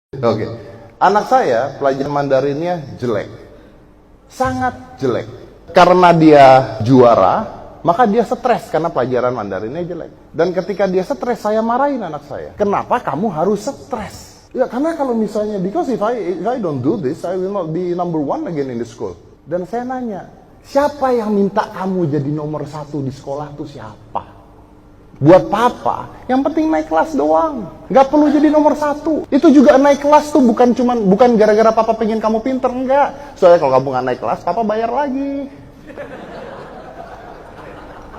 Oke, anak saya pelajaran Mandarinnya jelek, sangat jelek. Karena dia juara, maka dia stres karena pelajaran Mandarinnya jelek. Dan ketika dia stres, saya marahin anak saya. Kenapa kamu harus stres? Ya karena kalau misalnya, because if I don't do this, I will not be number one again in the school. Dan saya nanya, siapa yang minta kamu jadi nomor 1 di sekolah tuh siapa? Buat papa, yang penting naik kelas doang. Gak perlu jadi nomor 1. Itu juga naik kelas tuh bukan gara-gara papa pengen kamu pinter, enggak. Soalnya kalau kamu gak naik kelas, papa bayar lagi.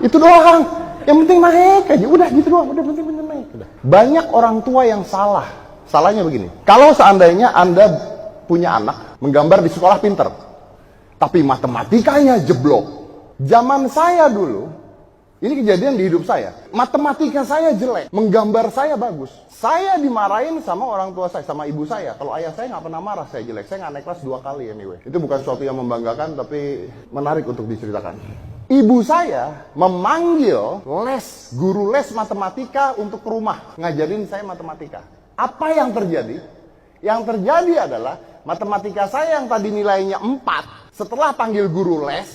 Itu doang. Yang penting naik aja. Udah gitu doang. Udah penting naik. Udah. Banyak orang tua yang salah. Salahnya begini. Kalau seandainya Anda punya anak menggambar di sekolah pinter, tapi matematikanya jeblok. Zaman saya dulu, ini kejadian di hidup saya. Matematika saya jelek, menggambar saya bagus. Saya dimarahin sama orang tua saya, sama ibu saya. Kalau ayah saya nggak pernah marah saya jelek. Saya nggak naik kelas 2 kali anyway. Itu bukan suatu yang membanggakan, tapi menarik untuk diceritakan. Ibu saya memanggil guru les matematika untuk ke rumah. Ngajarin saya matematika. Apa yang terjadi? Yang terjadi adalah matematika saya yang tadi nilainya 4. Setelah panggil guru les,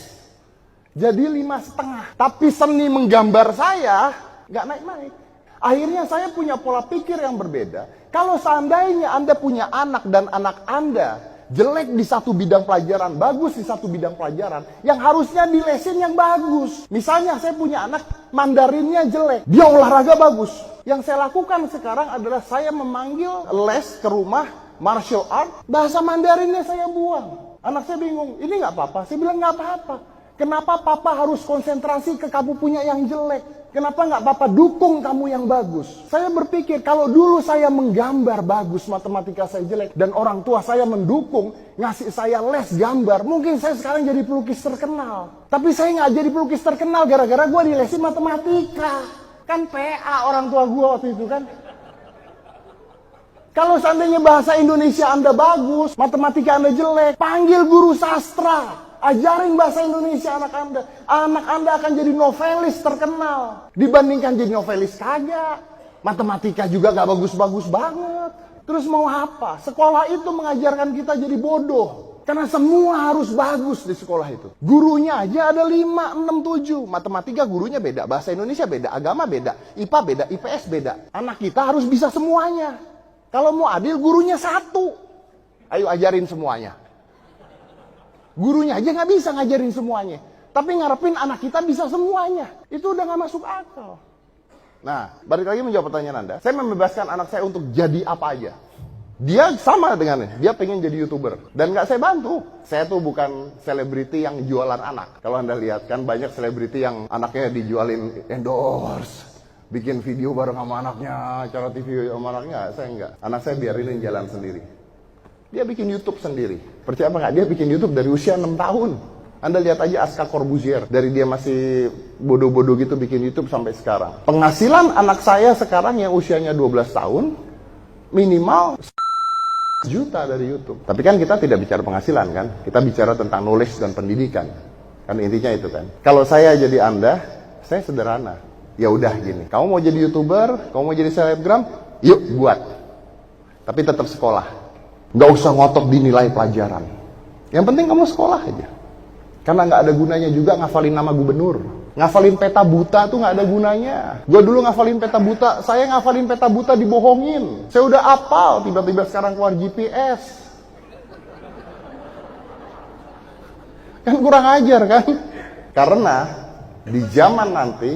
jadi 5,5. Tapi seni menggambar saya nggak naik-naik. Akhirnya saya punya pola pikir yang berbeda. Kalau seandainya Anda punya anak dan anak Anda jelek di satu bidang pelajaran, bagus di satu bidang pelajaran, yang harusnya dilesin yang bagus. Misalnya saya punya anak Mandarinnya jelek, dia olahraga bagus. Yang saya lakukan sekarang adalah saya memanggil les ke rumah martial art, bahasa Mandarinnya saya buang. Anak saya bingung, ini nggak apa-apa? Saya bilang nggak apa-apa. Kenapa papa harus konsentrasi ke kamu punya yang jelek? Kenapa nggak papa dukung kamu yang bagus? Saya berpikir kalau dulu saya menggambar bagus, matematika saya jelek, dan orang tua saya mendukung, ngasih saya les gambar, mungkin saya sekarang jadi pelukis terkenal. Tapi saya nggak jadi pelukis terkenal gara-gara gue dilesin matematika. Kan PA orang tua gue waktu itu kan. Kalau seandainya bahasa Indonesia Anda bagus, matematika Anda jelek, panggil guru sastra. Ajarin bahasa Indonesia anak Anda. Anak Anda akan jadi novelis terkenal. Dibandingkan jadi novelis kagak. Matematika juga gak bagus-bagus banget. Terus mau apa? Sekolah itu mengajarkan kita jadi bodoh. Karena semua harus bagus di sekolah itu. Gurunya aja ada 5, 6, 7. Matematika gurunya beda. Bahasa Indonesia beda. Agama beda. IPA beda. IPS beda. Anak kita harus bisa semuanya. Kalau mau adil, gurunya 1. Ayo ajarin semuanya. Gurunya aja nggak bisa ngajarin semuanya. Tapi ngarepin anak kita bisa semuanya. Itu udah nggak masuk akal. Nah, balik lagi menjawab pertanyaan Anda. Saya membebaskan anak saya untuk jadi apa aja. Dia sama dengannya. Dia pengen jadi YouTuber. Dan nggak saya bantu. Saya tuh bukan selebriti yang jualan anak. Kalau Anda lihat kan banyak selebriti yang anaknya dijualin endorse. Bikin video bareng sama anaknya. Acara TV sama anaknya. Saya nggak. Anak saya biarin jalan sendiri. Dia bikin YouTube sendiri. Percaya apa nggak? Dia bikin YouTube dari usia 6 tahun. Anda lihat aja Aska Corbuzier. Dari dia masih bodoh-bodoh gitu bikin YouTube sampai sekarang. Penghasilan anak saya sekarang yang usianya 12 tahun, minimal juta dari YouTube. Tapi kan kita tidak bicara penghasilan kan? Kita bicara tentang knowledge dan pendidikan. Kan intinya itu kan. Kalau saya jadi Anda, saya sederhana. Ya udah gini. Kamu mau jadi YouTuber, kamu mau jadi selebgram, yuk buat. Tapi tetap sekolah. Nggak usah ngotot dinilai pelajaran. Yang penting kamu sekolah aja. Karena nggak ada gunanya juga ngafalin nama gubernur. Ngafalin peta buta tuh nggak ada gunanya. Gue dulu ngafalin peta buta, saya ngafalin peta buta dibohongin. Saya udah apal, tiba-tiba sekarang keluar GPS. Kan kurang ajar kan? Karena di zaman nanti,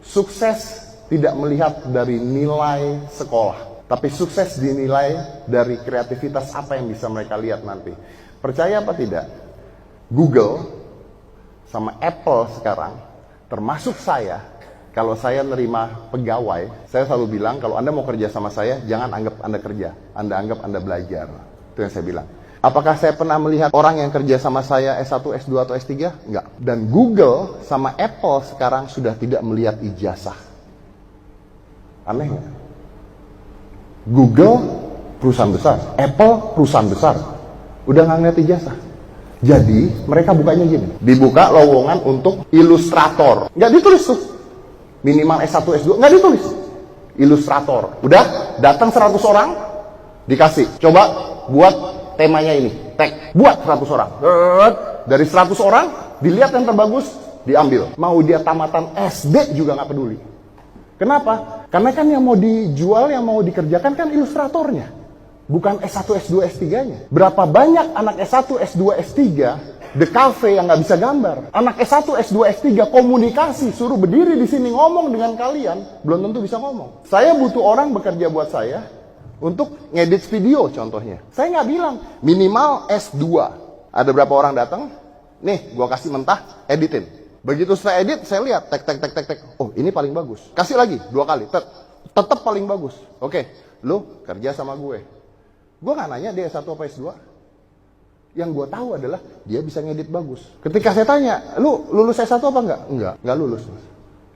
sukses tidak melihat dari nilai sekolah. Tapi sukses dinilai dari kreativitas apa yang bisa mereka lihat nanti. Percaya apa tidak? Google sama Apple sekarang, termasuk saya, kalau saya nerima pegawai, saya selalu bilang, kalau Anda mau kerja sama saya, jangan anggap Anda kerja. Anda anggap Anda belajar. Itu yang saya bilang. Apakah saya pernah melihat orang yang kerja sama saya S1, S2, atau S3? Enggak. Dan Google sama Apple sekarang sudah tidak melihat ijazah. Aneh nggak? Google perusahaan besar, Apple perusahaan besar, udah nggak ngeliat ijazah. Jadi mereka bukanya gini, dibuka lowongan untuk ilustrator, nggak ditulis tuh, minimal S1, S2, nggak ditulis, ilustrator. Udah datang 100 orang, Dikasih, coba buat temanya ini, tag, buat 100 orang. Dari 100 orang, dilihat yang terbagus, diambil. Mau dia tamatan SD juga nggak peduli. Kenapa? Karena kan yang mau dijual, yang mau dikerjakan kan ilustratornya. Bukan S1, S2, S3-nya. Berapa banyak anak S1, S2, S3, the cafe yang nggak bisa gambar. Anak S1, S2, S3 komunikasi, suruh berdiri di sini ngomong dengan kalian, belum tentu bisa ngomong. Saya butuh orang bekerja buat saya untuk ngedit video contohnya. Saya nggak bilang minimal S2. Ada berapa orang datang? Nih, gua kasih mentah, editin. Begitu saya edit, saya lihat tek. Oh, ini paling bagus. Kasih lagi 2 kali, tetap paling bagus. Oke, lu kerja sama gue. Gue nggak nanya dia S1 apa S2. Yang gue tahu adalah dia bisa ngedit bagus. Ketika saya tanya, lu lulus S1 apa enggak? Enggak lulus.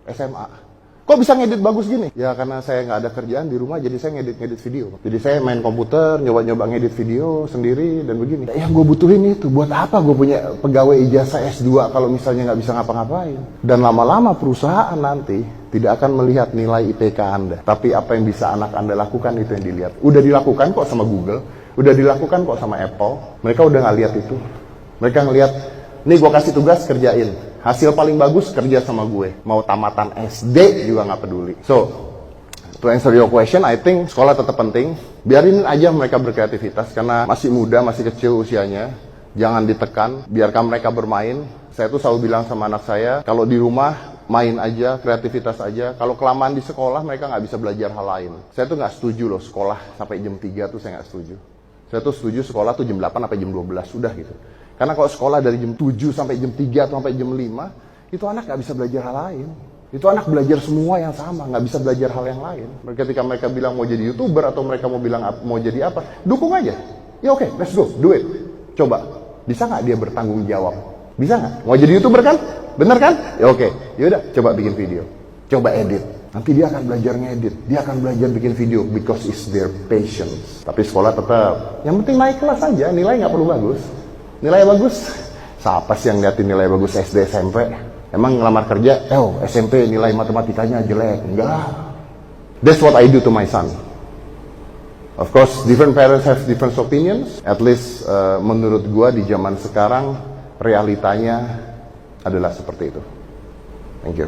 SMA. Kok bisa ngedit bagus gini? Ya karena saya nggak ada kerjaan di rumah, jadi saya ngedit video. Jadi saya main komputer, nyoba ngedit video sendiri dan begini. Yang gue butuhin itu, buat apa gue punya pegawai ijazah S2 kalau misalnya nggak bisa ngapa-ngapain? Dan lama-lama perusahaan nanti tidak akan melihat nilai IPK Anda. Tapi apa yang bisa anak Anda lakukan itu yang dilihat. Udah dilakukan kok sama Google, udah dilakukan kok sama Apple. Mereka udah nggak lihat itu. Mereka ngelihat, nih gue kasih tugas kerjain. Hasil paling bagus kerja sama gue. Mau tamatan SD juga nggak peduli. So, to answer your question, I think sekolah tetap penting. Biarin aja mereka berkreativitas karena masih muda, masih kecil usianya. Jangan ditekan, biarkan mereka bermain. Saya tuh selalu bilang sama anak saya, kalau di rumah main aja, kreativitas aja. Kalau kelamaan di sekolah mereka nggak bisa belajar hal lain. Saya tuh nggak setuju loh sekolah sampai jam 3 tuh saya nggak setuju. Saya tuh setuju sekolah tuh jam 8 sampai jam 12, udah gitu. Karena kalau sekolah dari jam 7 sampai jam 3 atau sampai jam 5, itu anak nggak bisa belajar hal lain. Itu anak belajar semua yang sama, nggak bisa belajar hal yang lain. Ketika mereka bilang mau jadi YouTuber atau mereka mau bilang mau jadi apa, dukung aja. Ya oke, let's go, do it. Coba, bisa nggak dia bertanggung jawab? Bisa nggak? Mau jadi YouTuber kan? Bener kan? Ya oke, yaudah, coba bikin video. Coba edit. Nanti dia akan belajar ngedit, dia akan belajar bikin video because it's their passions. Tapi sekolah tetap, yang penting naik kelas aja, nilai nggak perlu bagus. Nilai bagus, siapa sih yang liatin nilai bagus SD, SMP? Emang ngelamar kerja, SMP nilai matematikanya jelek? Enggak. That's what I do to my son. Of course, different parents have different opinions. At least menurut gua di zaman sekarang, realitanya adalah seperti itu. Thank you.